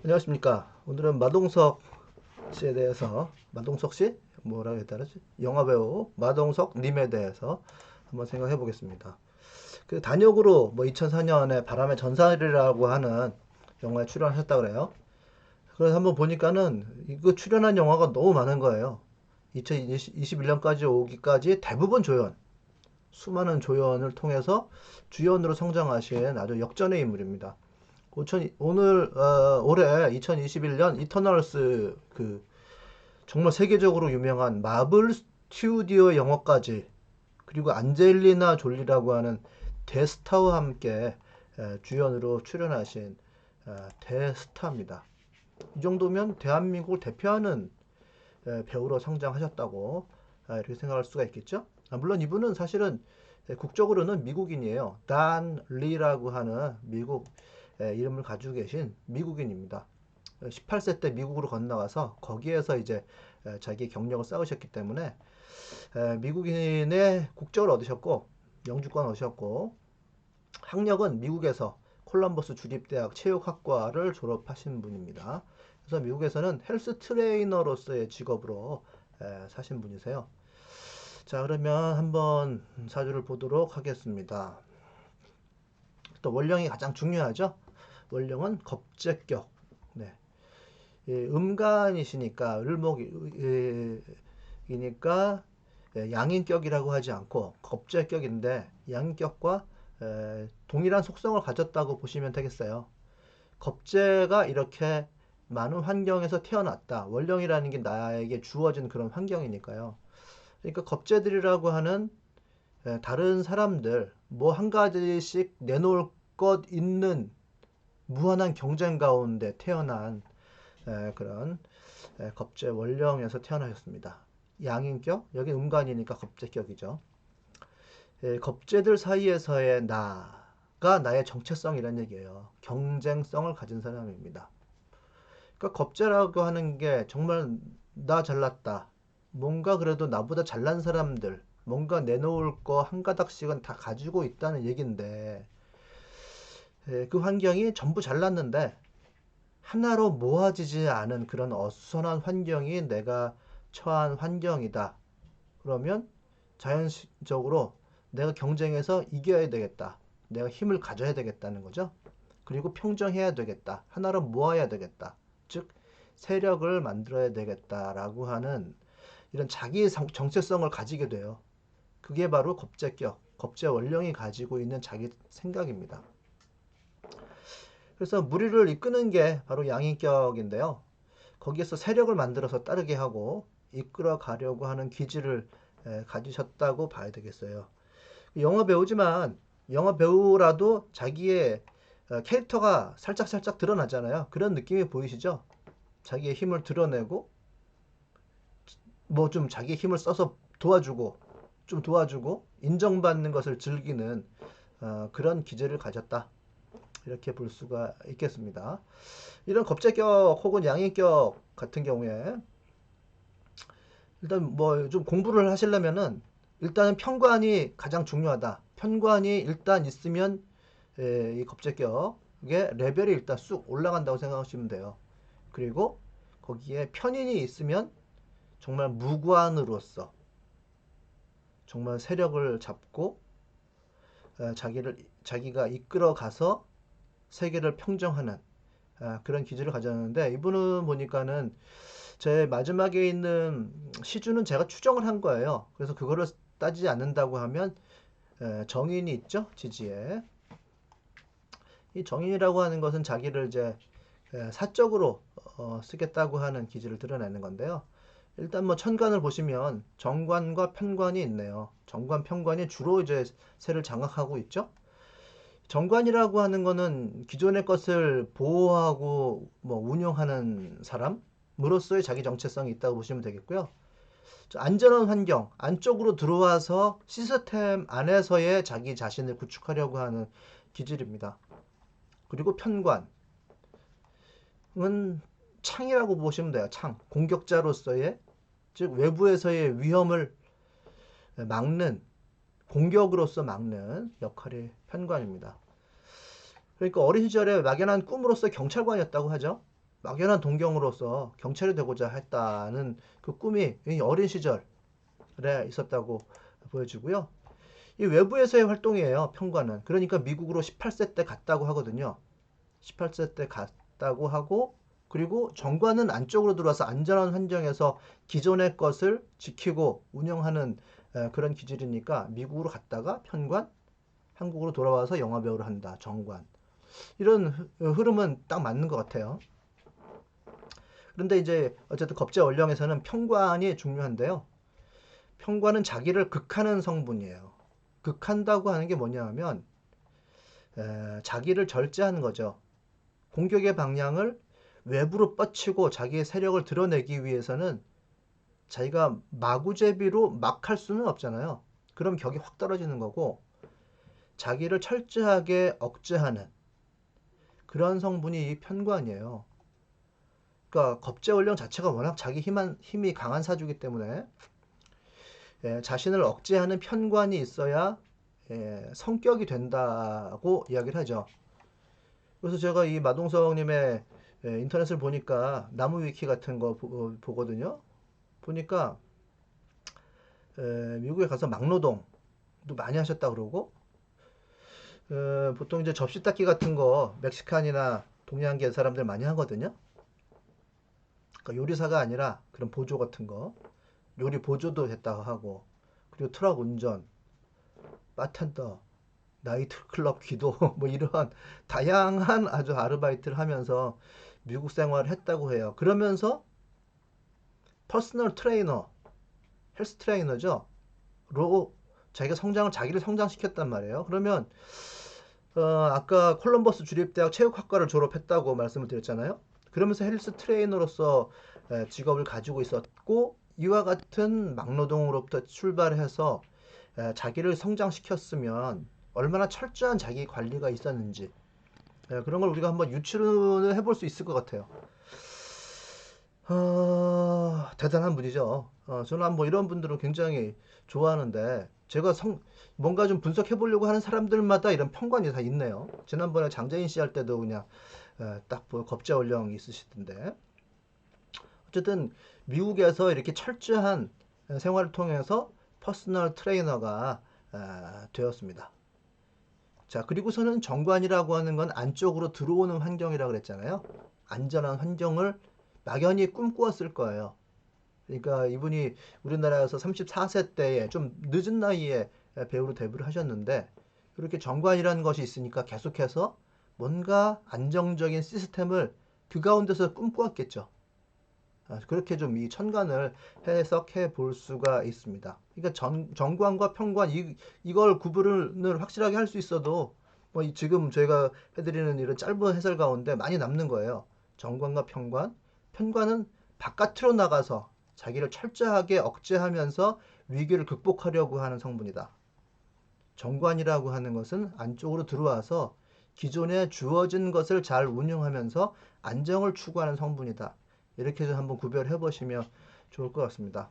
안녕하십니까. 오늘은 마동석 씨에 대해서, 마동석 씨? 뭐라고 해야 되지? 영화배우 마동석 님에 대해서 한번 생각해 보겠습니다. 그 단역으로 뭐 2004년에 바람의 전설이라고 하는 영화에 출연하셨다 그래요. 그래서 한번 보니까는 이거 출연한 영화가 너무 많은 거예요. 2021년까지 오기까지 대부분 조연, 수많은 조연을 통해서 주연으로 성장하신 아주 역전의 인물입니다. 올해 2021년 이터널스 그 정말 세계적으로 유명한 마블 스튜디오 영화까지 그리고 안젤리나 졸리라고 하는 대스타와 함께 주연으로 출연하신 대스타입니다. 이 정도면 대한민국을 대표하는 배우로 성장하셨다고 이렇게 생각할 수가 있겠죠. 물론 이분은 사실은 국적으로는 미국인이에요. 단 리라고 하는 미국 이름을 가지고 계신 미국인입니다. 18세 때 미국으로 건너가서 거기에서 이제 자기 경력을 쌓으셨기 때문에 미국인의 국적을 얻으셨고 영주권 얻으셨고 학력은 미국에서 콜럼버스 주립대학 체육학과를 졸업하신 분입니다. 그래서 미국에서는 헬스 트레이너로서의 직업으로 사신 분이세요. 자, 그러면 한번 사주를 보도록 하겠습니다. 또 원령이 가장 중요하죠. 원령은 겁재격. 네. 음간이시니까 을목이니까 양인격이라고 하지 않고 겁재격인데 양인격과 동일한 속성을 가졌다고 보시면 되겠어요. 겁재가 이렇게 많은 환경에서 태어났다. 원령이라는 게 나에게 주어진 그런 환경이니까요. 그러니까 겁재들이라고 하는 다른 사람들 뭐 한 가지씩 내놓을 것 있는 무한한 경쟁 가운데 태어난 그런 겁재 원령에서 태어나셨습니다. 양인격, 여기 음간이니까 겁재격이죠. 겁재들 사이에서의 나가 나의 정체성이라는 얘기예요. 경쟁성을 가진 사람입니다. 그러니까 겁재라고 하는 게 정말 나 잘났다. 뭔가 그래도 나보다 잘난 사람들, 뭔가 내놓을 거 한 가닥씩은 다 가지고 있다는 얘긴데, 그 환경이 전부 잘났는데, 하나로 모아지지 않은 그런 어수선한 환경이 내가 처한 환경이다. 그러면 자연적으로 내가 경쟁해서 이겨야 되겠다. 내가 힘을 가져야 되겠다는 거죠. 그리고 평정해야 되겠다. 하나로 모아야 되겠다. 즉, 세력을 만들어야 되겠다라고 하는 이런 자기 정체성을 가지게 돼요. 그게 바로 겁재격, 겁재원령이 가지고 있는 자기 생각입니다. 그래서 무리를 이끄는 게 바로 양인격인데요. 거기에서 세력을 만들어서 따르게 하고 이끌어 가려고 하는 기질을 가지셨다고 봐야 되겠어요. 영화 배우지만 영화 배우라도 자기의 캐릭터가 살짝살짝 드러나잖아요. 그런 느낌이 보이시죠? 자기의 힘을 드러내고 뭐 좀 자기의 힘을 써서 도와주고 인정받는 것을 즐기는 그런 기질을 가졌다. 이렇게 볼 수가 있겠습니다. 이런 겁재격 혹은 양인격 같은 경우에 일단 뭐 좀 공부를 하시려면은 일단은 편관이 가장 중요하다. 편관이 일단 있으면 이 겁재격의 레벨이 일단 쑥 올라간다고 생각하시면 돼요. 그리고 거기에 편인이 있으면 정말 무관으로서 정말 세력을 잡고 자기가 이끌어 가서 세계를 평정하는 그런 기질을 가졌는데 이분은 보니까는 제 마지막에 있는 시주는 제가 추정을 한 거예요. 그래서 그거를 따지지 않는다고 하면 정인이 있죠, 지지에. 이 정인이라고 하는 것은 자기를 이제 사적으로 쓰겠다고 하는 기질을 드러내는 건데요. 일단 뭐 천간을 보시면 정관과 편관이 있네요. 정관, 편관이 주로 이제 세를 장악하고 있죠. 정관이라고 하는 거는 기존의 것을 보호하고 뭐 운영하는 사람으로서의 자기 정체성이 있다고 보시면 되겠고요. 안전한 환경, 안쪽으로 들어와서 시스템 안에서의 자기 자신을 구축하려고 하는 기질입니다. 그리고 편관은 창이라고 보시면 돼요. 창. 공격자로서의, 즉 외부에서의 위험을 막는, 공격으로서 막는 역할이 편관입니다. 그러니까 어린 시절에 막연한 꿈으로서 경찰관이었다고 하죠. 막연한 동경으로서 경찰이 되고자 했다는 그 꿈이 어린 시절에 있었다고 보여지고요. 이 외부에서의 활동이에요, 평관은. 그러니까 미국으로 18세 때 갔다고 하거든요. 18세 때 갔다고 하고, 그리고 정관은 안쪽으로 들어와서 안전한 환경에서 기존의 것을 지키고 운영하는 그런 기질이니까 미국으로 갔다가 편관, 한국으로 돌아와서 영화배우를 한다, 정관. 이런 흐름은 딱 맞는 것 같아요. 그런데 이제 어쨌든 겁제원령에서는 평관이 중요한데요. 평관은 자기를 극하는 성분이에요. 극한다고 하는 게 뭐냐 하면 자기를 절제하는 거죠. 공격의 방향을 외부로 뻗치고 자기의 세력을 드러내기 위해서는 자기가 마구제비로 막 할 수는 없잖아요. 그럼 격이 확 떨어지는 거고, 자기를 철저하게 억제하는 그런 성분이 이 편관이에요. 그러니까 겁제원령 자체가 워낙 자기 힘이 강한 사주기 때문에 자신을 억제하는 편관이 있어야 성격이 된다고 이야기를 하죠. 그래서 제가 이 마동석님의 인터넷을 보니까 나무 위키 같은 거 보거든요. 보니까 미국에 가서 막노동도 많이 하셨다 그러고 보통 이제 접시 닦기 같은 거 멕시칸이나 동양계 사람들 많이 하거든요. 그러니까 요리사가 아니라 그런 보조 같은 거 요리 보조도 했다고 하고, 그리고 트럭 운전, 바텐더, 나이트클럽 기도 뭐 이러한 다양한 아주 아르바이트를 하면서 미국 생활을 했다고 해요. 그러면서 퍼스널 트레이너, 헬스 트레이너죠. 로 자기를 성장시켰단 말이에요. 그러면 아까 콜럼버스 주립대학 체육학과를 졸업했다고 말씀을 드렸잖아요. 그러면서 헬스 트레이너로서 직업을 가지고 있었고, 이와 같은 막노동으로부터 출발해서 자기를 성장시켰으면 얼마나 철저한 자기 관리가 있었는지 그런 걸 우리가 한번 유추를 해볼 수 있을 것 같아요. 대단한 분이죠. 저는 뭐 이런 분들은 굉장히 좋아하는데, 제가 뭔가 좀 분석해 보려고 하는 사람들마다 이런 편관이 다 있네요. 지난번에 장재인 씨 할 때도 그냥 딱 겁제원령 있으시던데. 어쨌든 미국에서 이렇게 철저한 생활을 통해서 퍼스널 트레이너가 되었습니다. 자, 그리고서는 정관이라고 하는 건 안쪽으로 들어오는 환경이라고 그랬잖아요. 안전한 환경을 막연히 꿈꾸었을 거예요. 그러니까 이분이 우리나라에서 34세 때에 좀 늦은 나이에 배우로 데뷔를 하셨는데, 이렇게 정관이라는 것이 있으니까 계속해서 뭔가 안정적인 시스템을 그 가운데서 꿈꾸었겠죠. 그렇게 좀 이 천간을 해석해 볼 수가 있습니다. 그러니까 정관과 편관 이걸 구분을 확실하게 할 수 있어도 뭐 지금 저희가 해드리는 이런 짧은 해설 가운데 많이 남는 거예요. 정관과 편관, 편관은 바깥으로 나가서 자기를 철저하게 억제하면서 위기를 극복하려고 하는 성분이다. 정관이라고 하는 것은 안쪽으로 들어와서 기존에 주어진 것을 잘 운영하면서 안정을 추구하는 성분이다. 이렇게 해서 한번 구별해 보시면 좋을 것 같습니다.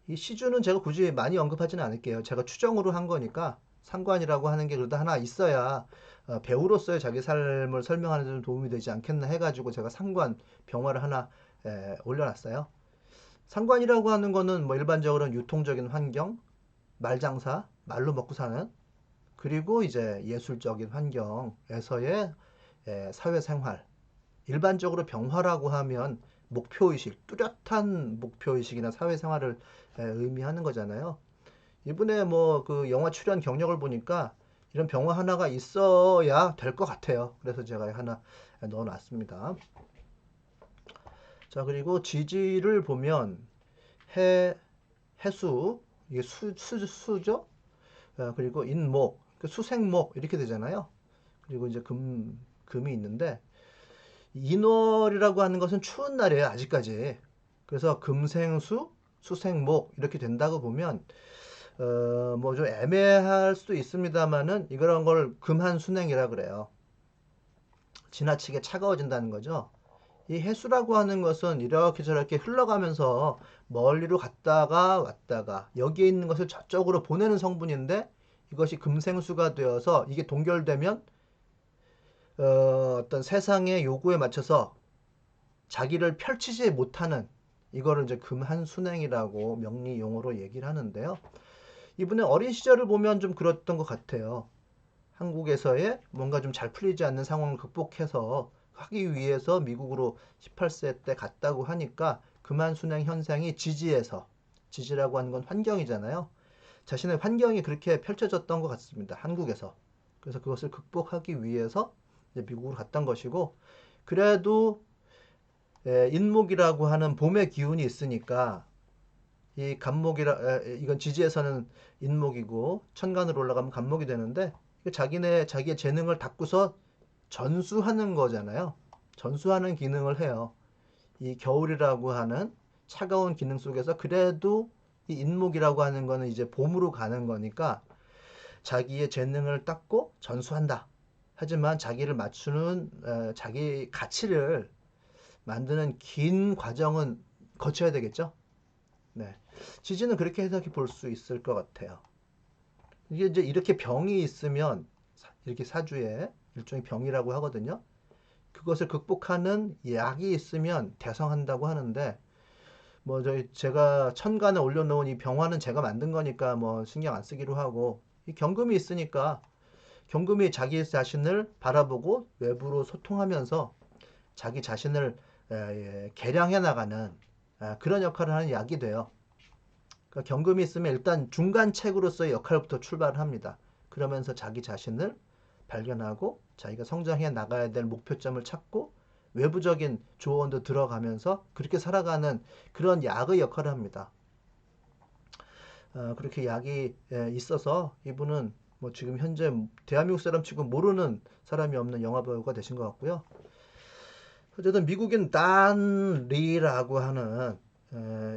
이 시주는 제가 굳이 많이 언급하지는 않을게요. 제가 추정으로 한 거니까 상관이라고 하는 게 그래도 하나 있어야 배우로서의 자기 삶을 설명하는 데 좀 도움이 되지 않겠나 해가지고 제가 상관 병화를 하나 올려놨어요. 상관이라고 하는 거는 뭐 일반적으로는 유통적인 환경, 말장사, 말로 먹고 사는, 그리고 이제 예술적인 환경에서의 사회생활, 일반적으로 병화라고 하면 목표의식, 뚜렷한 목표의식이나 사회생활을 의미하는 거잖아요. 이번에 뭐 그 영화 출연 경력을 보니까 이런 병화 하나가 있어야 될 것 같아요. 그래서 제가 하나 넣어놨습니다. 자, 그리고 지지를 보면 해수, 이게 수죠? 그리고 인목, 수생목 이렇게 되잖아요. 그리고 이제 금이 있는데, 인월이라고 하는 것은 추운 날이에요, 아직까지. 그래서 금생수, 수생목 이렇게 된다고 보면 뭐 좀 애매할 수도 있습니다만은 이런 걸 금한순행이라 그래요. 지나치게 차가워진다는 거죠. 이 해수라고 하는 것은 이렇게 저렇게 흘러가면서 멀리로 갔다가 왔다가 여기에 있는 것을 저쪽으로 보내는 성분인데, 이것이 금생수가 되어서 이게 동결되면 어떤 세상의 요구에 맞춰서 자기를 펼치지 못하는, 이거를 이제 금한순행이라고 명리 용어로 얘기를 하는데요. 이분의 어린 시절을 보면 좀 그랬던 것 같아요. 한국에서의 뭔가 좀 잘 풀리지 않는 상황을 극복해서 하기 위해서 미국으로 18세 때 갔다고 하니까 금한순행 현상이 지지에서, 지지라고 하는 건 환경이잖아요. 자신의 환경이 그렇게 펼쳐졌던 것 같습니다. 한국에서. 그래서 그것을 극복하기 위해서 이제 미국으로 갔던 것이고, 그래도 인목이라고 하는 봄의 기운이 있으니까 이 간목이라, 이건 지지에서는 인목이고 천간으로 올라가면 간목이 되는데, 자기의 재능을 닦고서 전수하는 거잖아요. 전수하는 기능을 해요. 이 겨울이라고 하는 차가운 기능 속에서 그래도 이 인목이라고 하는 거는 이제 봄으로 가는 거니까 자기의 재능을 닦고 전수한다. 하지만 자기를 맞추는 자기 가치를 만드는 긴 과정은 거쳐야 되겠죠. 네. 지지는 그렇게 해석해 볼 수 있을 것 같아요. 이게 이제 이렇게 병이 있으면 이렇게 사주에 일종의 병이라고 하거든요. 그것을 극복하는 약이 있으면 대성한다고 하는데, 뭐 제가 천간에 올려놓은 이 병화는 제가 만든 거니까 뭐 신경 안 쓰기로 하고, 이 경금이 있으니까 경금이 자기 자신을 바라보고 외부로 소통하면서 자기 자신을 개량해 나가는 그런 역할을 하는 약이 돼요. 그러니까 경금이 있으면 일단 중간책으로서의 역할부터 출발을 합니다. 그러면서 자기 자신을 발견하고 자기가 성장해 나가야 될 목표점을 찾고 외부적인 조언도 들어가면서 그렇게 살아가는 그런 약의 역할을 합니다. 그렇게 약이 있어서 이분은 뭐 지금 현재 대한민국 사람 치고 모르는 사람이 없는 영화배우가 되신 것 같고요. 어쨌든 미국인 단 리라고 하는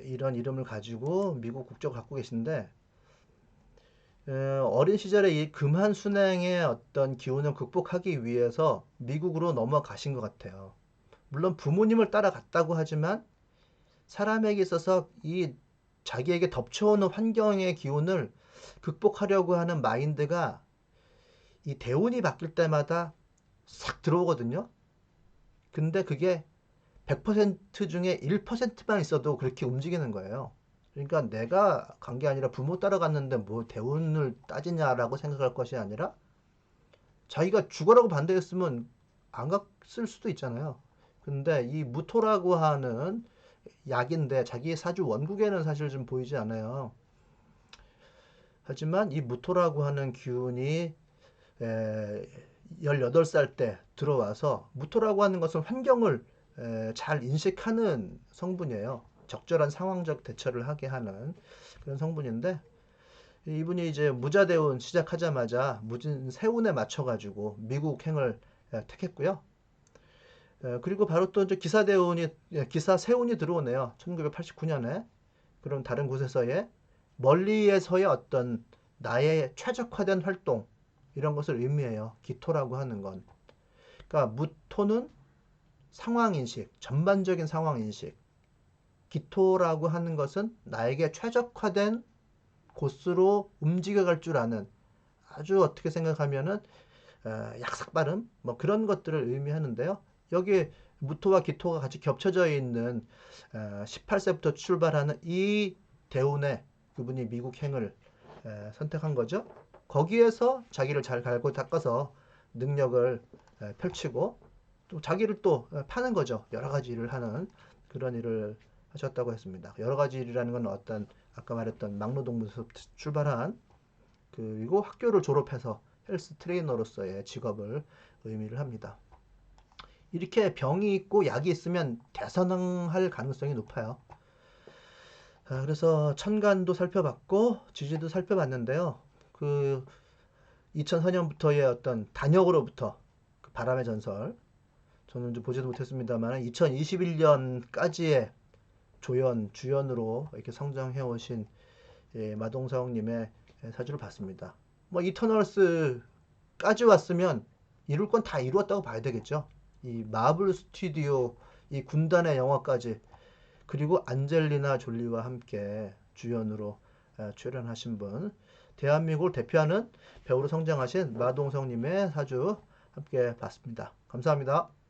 이런 이름을 가지고 미국 국적을 갖고 계신데, 어린 시절에 이 금한순행의 어떤 기운을 극복하기 위해서 미국으로 넘어가신 것 같아요. 물론 부모님을 따라갔다고 하지만 사람에게 있어서 이 자기에게 덮쳐오는 환경의 기운을 극복하려고 하는 마인드가 이 대운이 바뀔 때마다 싹 들어오거든요. 근데 그게 100% 중에 1%만 있어도 그렇게 움직이는 거예요. 그러니까 내가 간 게 아니라 부모 따라갔는데 뭐 대운을 따지냐라고 생각할 것이 아니라 자기가 죽어라고 반대했으면 안 갔을 수도 있잖아요. 근데 이 무토라고 하는 약인데 자기의 사주 원국에는 사실 좀 보이지 않아요. 하지만 이 무토라고 하는 기운이 18살 때 들어와서, 무토라고 하는 것은 환경을 잘 인식하는 성분이에요. 적절한 상황적 대처를 하게 하는 그런 성분인데, 이분이 이제 무자대운 시작하자마자 무진 세운에 맞춰가지고 미국행을 택했고요. 그리고 바로 또 이제 기사 세운이 들어오네요. 1989년에. 그런 다른 곳에서의 멀리에서의 어떤 나의 최적화된 활동, 이런 것을 의미해요. 기토라고 하는 건. 그러니까 무토는 상황인식, 전반적인 상황인식. 기토라고 하는 것은 나에게 최적화된 곳으로 움직여갈 줄 아는, 아주 어떻게 생각하면은 약삭빠름 뭐 그런 것들을 의미하는데요. 여기 무토와 기토가 같이 겹쳐져 있는 18세부터 출발하는 이 대운에 그분이 미국행을 선택한 거죠. 거기에서 자기를 잘 갈고 닦아서 능력을 펼치고 또 자기를 또 파는 거죠. 여러 가지 일을 하는 그런 일을 하셨다고 했습니다. 여러 가지 일이라는 건 어떤 아까 말했던 막노동부에서 출발한, 그리고 학교를 졸업해서 헬스 트레이너로서의 직업을 의미를 합니다. 이렇게 병이 있고 약이 있으면 대선할 가능성이 높아요. 그래서 천간도 살펴봤고 지지도 살펴봤는데요. 그 2004년부터의 어떤 단역으로부터 그 바람의 전설, 저는 좀 보지도 못했습니다만 2021년까지의 주연으로 이렇게 성장해 오신 마동석님의 사주를 봤습니다. 뭐 이터널스까지 왔으면 이룰 건 다 이루었다고 봐야 되겠죠. 이 마블 스튜디오 이 군단의 영화까지, 그리고 안젤리나 졸리와 함께 주연으로 출연하신 분, 대한민국을 대표하는 배우로 성장하신 마동석님의 사주 함께 봤습니다. 감사합니다.